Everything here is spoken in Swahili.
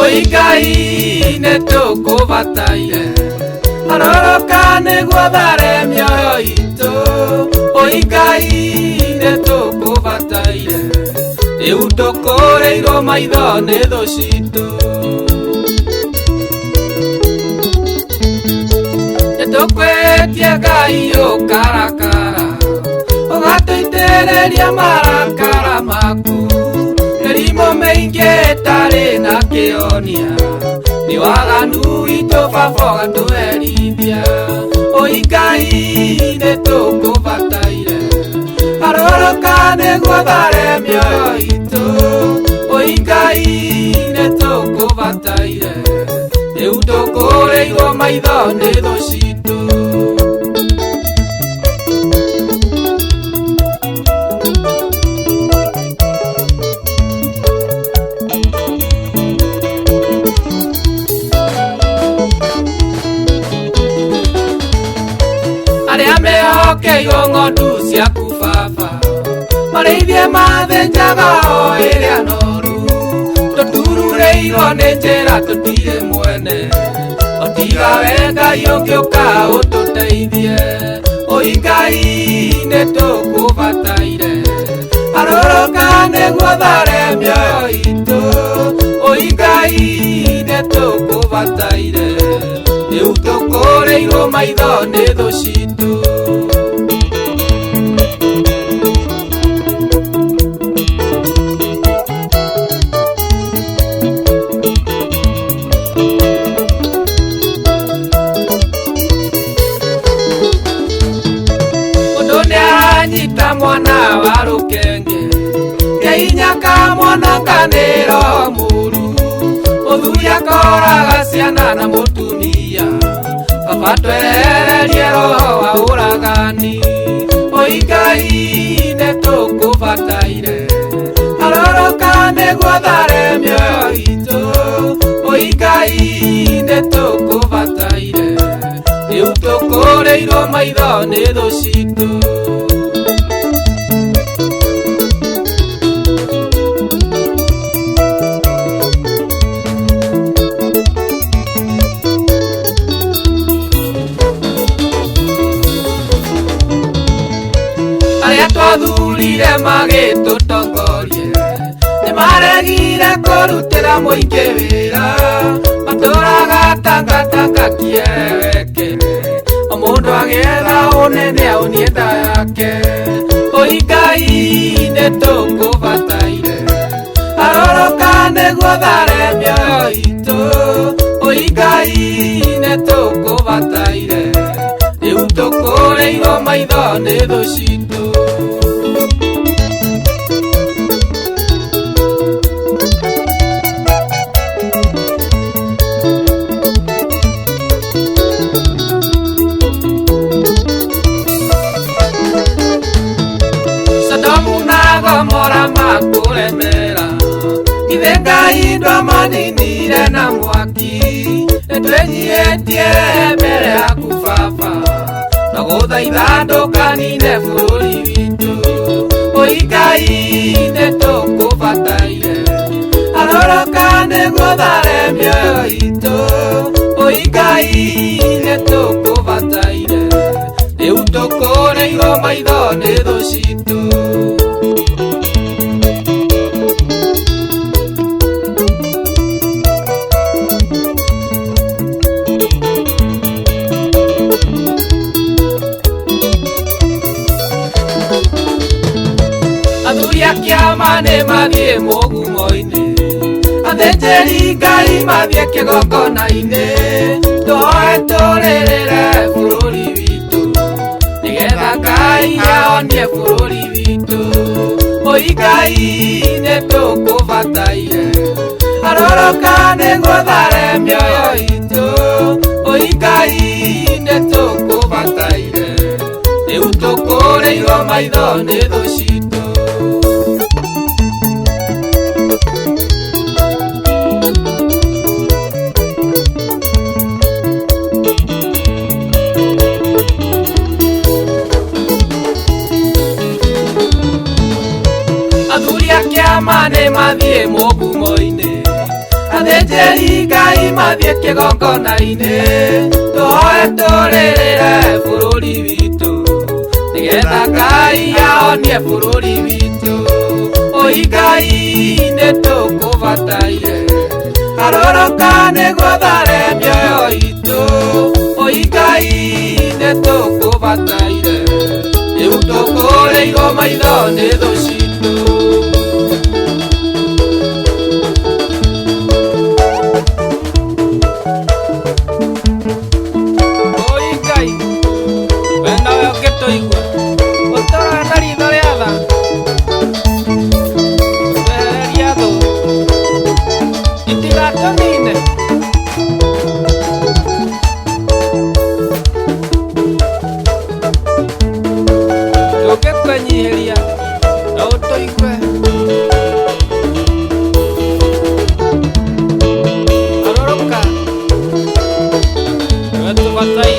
Oigai netoko bataire aroroka negua dare mioyo ito. Oigai netoko bataire eutokore iro maidone doshito. Netokwetia gai o karakara ogato itereria marakara maku. Erimo meinge tare na keonia ni waganu ito fafoga to eribia. Oigai netoko bataire aroroka negua dare mioyo ito. Oigai netoko bataire eutokore iro maidone doshito. Aria mehoke ngondu cia kufafa mareithie mathenjaga o iria noru. Tuturureirwo nĩ njĩra tutire mwene otiga we Ngai ũngĩũka ũtũteithie. Oigai nĩtũkũbataire aroroka nĩguo thare mioyo itũ. Oigai nĩtũkũbataire rĩu tũkũrĩirwo maitho nĩ thũ citũ. Nyita mwana wa rukenge keinyaka mwana kanero muru. Muthuri akoraga ciana na mutumia baba twerererie roho wa uragani. Oigai nĩtũkũbataire aroroka nĩguo thare mioyo itũ. Oigai nĩtũkũbataire rĩu tũkũrĩirwo maitho nĩ thũ citũ. Twathurire magĩtũtongorie nĩmaregire kũrutĩra mũingĩ wĩra. Matũraga tangatanga kĩewekere o mũndũ agĩetha ũnene aunie nda yake. Oigai nĩtũkũbataire aroroka nĩguo thare mioyo itũ. Oigai nĩtũkũbataire rĩu tũkũrĩirwo maitho nĩ thũ citũ. Gomora makuremera ithe Ngai ndwamaninire na mwaki. Nĩtwĩnyihĩtie mbere yaku baba na gũthaitha ndũkanine bũrũri witũ. Oigai nĩtũkũbataire aroroka nĩguo thare mioyo itũ. Oigai nĩtũkũbataire rĩu tũkũrĩirwo maitho nĩ thũ citũ. Athuri a kĩama nĩmathiĩ mũgumo-inĩ, athĩnjĩri Ngai mathiĩ kĩgongona-inĩ. Tũhoe tũrĩrĩre bũrũri witũ nĩgetha Ngai ahonie bũrũri witũ. Oigai nĩtũkũbataire aroroka nĩguo thare mioyo itũ. Oigai nĩtũkũbataire rĩu tũkũrĩirwo maitho nĩ thũ citũ. athĩnjĩri Ngai mathiĩ kĩgongona-inĩ tũhoe tũrĩrĩre bũrũri witũ nĩgetha Ngai ahonie bũrũri witũ. Oi Ngai nĩtũkũbataire harũrũka nĩguo thare mĩoyo itũ. Oi Ngai nĩtũkũbataire rĩu tũkũrĩirwo maitho nĩ thũ citũ. Oi Ngai we nawe ũngĩtũigua ũtũrore na ritho rĩa tha wehereria thũ itigatũnine. Tũngĩkwĩnyihĩria na ũtũigue harũrũka we tũbataire